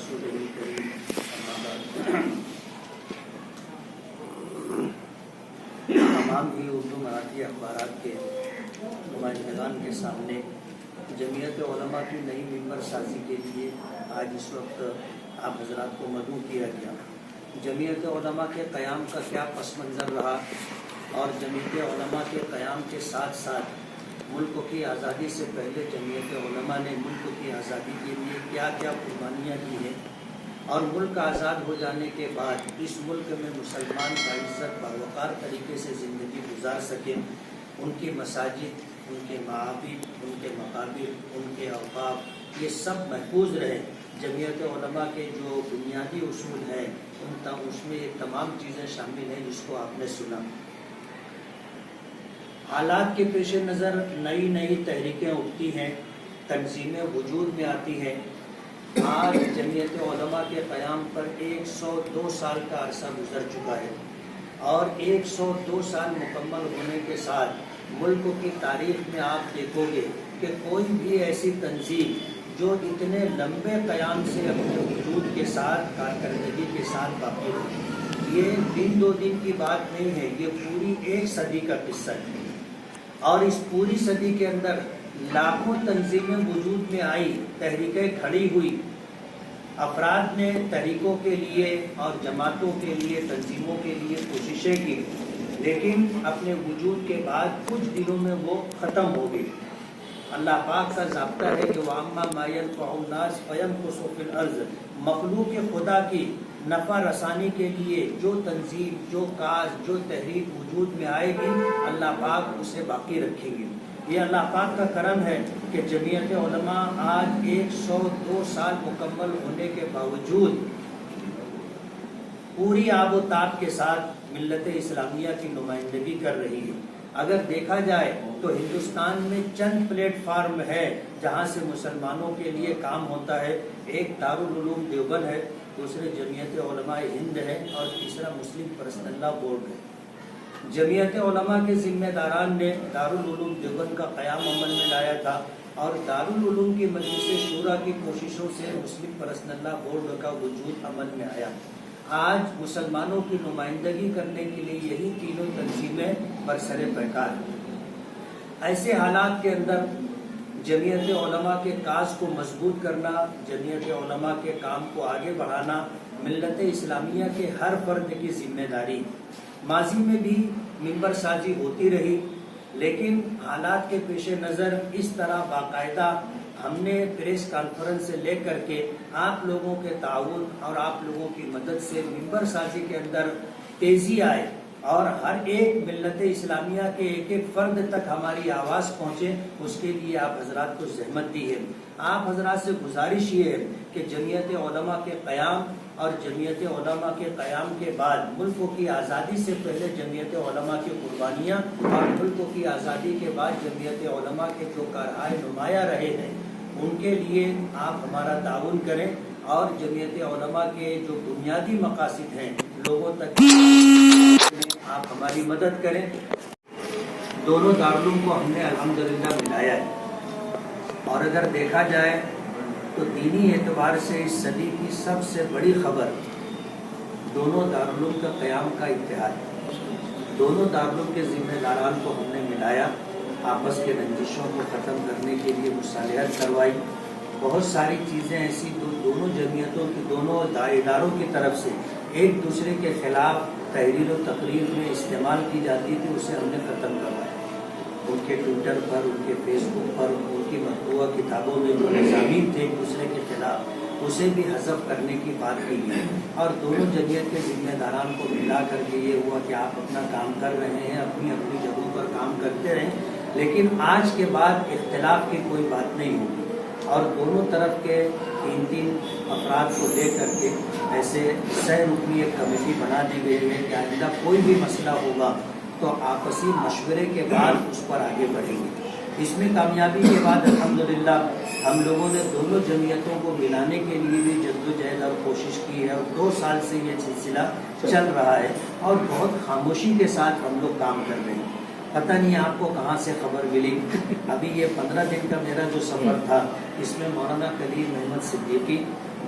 رسوله الكريم أما بعد تمام ہی اردو مراٹھی اخبارات کے نمائندگان کے سامنے جمعیت علماء کی نئی ممبر سازی کے لیے آج اس وقت آپ حضرات کو مدعو کیا گیا۔ جمعیت علماء کے قیام کا کیا پس منظر رہا اور جمعیت علماء کے قیام کے ساتھ ساتھ ملک کی آزادی سے پہلے جمعیت علماء نے ملک کی آزادی کے لیے کیا کیا قربانیاں کی ہیں اور ملک آزاد ہو جانے کے بعد اس ملک میں مسلمان باعزت باوقار طریقے سے زندگی گزار سکیں، ان کی مساجد، ان کے معابد، ان کے مقابر، ان کے اوقاف یہ سب محفوظ رہیں۔ جمعیت علماء کے جو بنیادی اصول ہیں اس میں یہ تمام چیزیں شامل ہیں جس کو آپ نے سنا۔ حالات کے پیش نظر نئی نئی تحریکیں اٹھتی ہیں، تنظیمیں وجود میں آتی ہیں۔ آج جمعیت علماء کے قیام پر 102 سال کا عرصہ گزر چکا ہے اور 102 سال مکمل ہونے کے ساتھ ملک کی تاریخ میں آپ دیکھو گے کہ کوئی بھی ایسی تنظیم جو اتنے لمبے قیام سے اپنے وجود کے ساتھ کارکردگی کے ساتھ باقی ہو، یہ دن دو دن کی بات نہیں ہے، یہ پوری ایک صدی کا قصہ ہے اور اس پوری صدی کے اندر لاکھوں تنظیمیں وجود میں آئی، تحریکیں کھڑی ہوئی، افراد نے تحریکوں کے لیے اور جماعتوں کے لیے، تنظیموں کے لیے کوششیں کی، لیکن اپنے وجود کے بعد کچھ دنوں میں وہ ختم ہو گئی۔ اللہ پاک کا ضابطہ ہے کہ وَأَمَّا مَا يَنْفَعُ النَّاسَ فَيَمْكُثُ فِي الْأَرْضِ، مخلوق خدا کی نفع رسانی کے لیے جو تنظیم، جو کاز، جو تحریک وجود میں آئے گی اللہ پاک اسے باقی رکھیں گے۔ یہ اللہ پاک کا کرم ہے کہ جمعیت علماء آج 102 سال مکمل ہونے کے باوجود پوری آب و تاب کے ساتھ ملت اسلامیہ کی نمائندگی کر رہی ہے۔ اگر دیکھا جائے تو ہندوستان میں چند پلیٹ فارم ہے جہاں سے مسلمانوں کے لیے کام ہوتا ہے۔ ایک دارالعلوم دیوبند ہے، دوسرے جمعیت علماء ہند ہے اور تیسرا مسلم پرسنل لا بورڈ ہے۔ جمعیت علماء کے ذمہ داران نے دارالعلوم دیوبند کا قیام عمل میں لایا تھا اور دارالعلوم کی مجلس شورا کی کوششوں سے مسلم پرسنل لا بورڈ کا وجود عمل میں آیا۔ آج مسلمانوں کی نمائندگی کرنے کے لیے یہی تینوں تنظیمیں برسر پیکار ہیں۔ ایسے حالات کے اندر جمعیت علماء کے کاز کو مضبوط کرنا، جمعیت علماء کے کام کو آگے بڑھانا ملت اسلامیہ کے ہر فرد کی ذمہ داری۔ ماضی میں بھی ممبر سازی ہوتی رہی، لیکن حالات کے پیش نظر اس طرح باقاعدہ ہم نے پریس کانفرنس سے لے کر کے آپ لوگوں کے تعاون اور آپ لوگوں کی مدد سے ممبر سازی کے اندر تیزی آئے اور ہر ایک ملت اسلامیہ کے ایک ایک فرد تک ہماری آواز پہنچے، اس کے لیے آپ حضرات کو زحمت دی ہے۔ آپ حضرات سے گزارش یہ ہے کہ جمعیت علماء کے قیام اور جمعیت علماء کے قیام کے بعد ملک کی آزادی سے پہلے جمعیت علماء کی قربانیاں اور ملک کی آزادی کے بعد جمعیت علماء کے جو کارہائے نمایاں رہے ہیں ان کے لیے آپ ہمارا تعاون کریں اور جمعیت علماء کے جو بنیادی مقاصد ہیں لوگوں تک آپ ہماری مدد کریں۔ دونوں دارالعلوم کو ہم نے الحمدللہ ملایا ہے اور اگر دیکھا جائے تو دینی اعتبار سے اس صدی کی سب سے بڑی خبر دونوں دارالعلوم کا قیام کا اتحاد ہے۔ دونوں دارالعلوم کے ذمہ داران کو ہم نے ملایا، آپس کے رنجشوں کو ختم کرنے کے لیے مصالحت کروائی۔ بہت ساری چیزیں ایسی دونوں جمعیتوں کی، دونوں اداروں کی طرف سے ایک دوسرے کے خلاف تحریر و تقریر میں استعمال کی جاتی تھی، اسے ہم نے ختم کروایا۔ ان کے ٹویٹر پر، ان کے فیس بک پر، ان کی مطبوعہ کتابوں میں جو مضامین تھے ایک دوسرے کے خلاف اسے بھی حذف کرنے کی بات کی گئی اور دونوں جمعیت کے ذمہ داران کو ملا کر کے یہ ہوا کہ آپ اپنا کام کر رہے ہیں، اپنی اپنی جگہوں پر کام کرتے رہیں، لیکن آج کے بعد اختلاف کی کوئی بات نہیں ہوگی اور دونوں طرف کے تین افراد کو لے کر کے ایسے سہ رکنی ایک کمیٹی بنا دی گئی ہے کہ آئندہ کوئی بھی مسئلہ ہوگا تو آپسی مشورے کے بعد اس پر آگے بڑھیں گے۔ اس میں کامیابی کے بعد الحمدللہ ہم لوگوں نے دونوں جمعیتوں کو ملانے کے لیے بھی جدوجہد اور کوشش کی ہے اور 2 سال سے یہ سلسلہ چل رہا ہے اور بہت خاموشی کے ساتھ ہم لوگ کام کر رہے ہیں۔ پتہ نہیں آپ کو کہاں سے خبر ملی، ابھی یہ 15 دن کا میرا جو سفر تھا اس میں مولانا کلیم احمد صدیقی،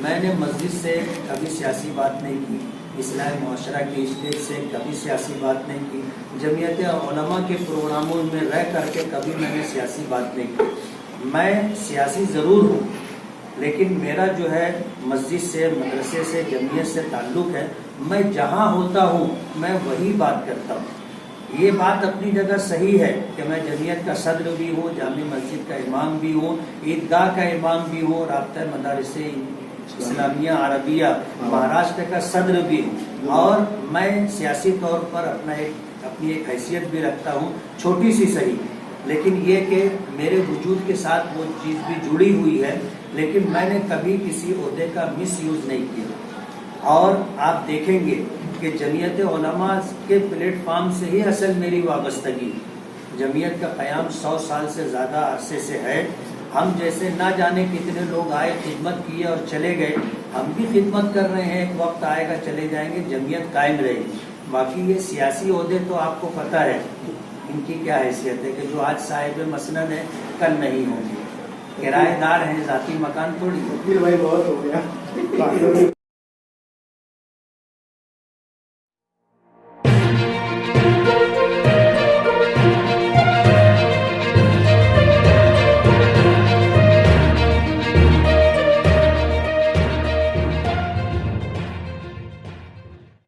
میں نے مسجد سے کبھی سیاسی بات نہیں کی، اصلاح معاشرہ کے اسٹیج سے کبھی سیاسی بات نہیں کی، جمعیت علماء کے پروگراموں میں رہ کر کے کبھی میں نے سیاسی بات نہیں کی۔ میں سیاسی ضرور ہوں، لیکن میرا جو ہے مسجد سے، مدرسے سے، جمعیت سے تعلق ہے۔ میں جہاں ہوتا ہوں میں وہی بات کرتا ہوں۔ یہ بات اپنی جگہ صحیح ہے کہ میں جمعیت کا صدر بھی ہوں، جامع مسجد کا امام بھی ہوں، عیدگاہ کا امام بھی ہوں، رابطہ مدارس اسلامیہ عربیہ مہاراشٹر کا صدر بھی ہوں، اور میں سیاسی طور پر اپنی ایک حیثیت بھی رکھتا ہوں، چھوٹی سی صحیح، لیکن یہ کہ میرے وجود کے ساتھ وہ چیز بھی جڑی ہوئی ہے، لیکن میں نے کبھی کسی عہدے کا مس یوز نہیں کیا۔ اور آپ دیکھیں گے کہ جمعیت علماء کے پلیٹ فارم سے ہی اصل میری وابستگی، جمعیت کا قیام 100 سال سے زیادہ عرصے سے ہے۔ ہم جیسے نہ جانے کتنے لوگ آئے، خدمت کیے اور چلے گئے، ہم بھی خدمت کر رہے ہیں، ایک وقت آئے گا چلے جائیں گے، جمعیت قائم رہے گی۔ باقی یہ سیاسی عہدے تو آپ کو پتہ ہے ان کی کیا حیثیت ہے کہ جو آج صاحب مسند ہے کل نہیں ہوں گے، کرایہ دار ہیں، ذاتی مکان تھوڑی۔ بھائی بہت ہو گیا۔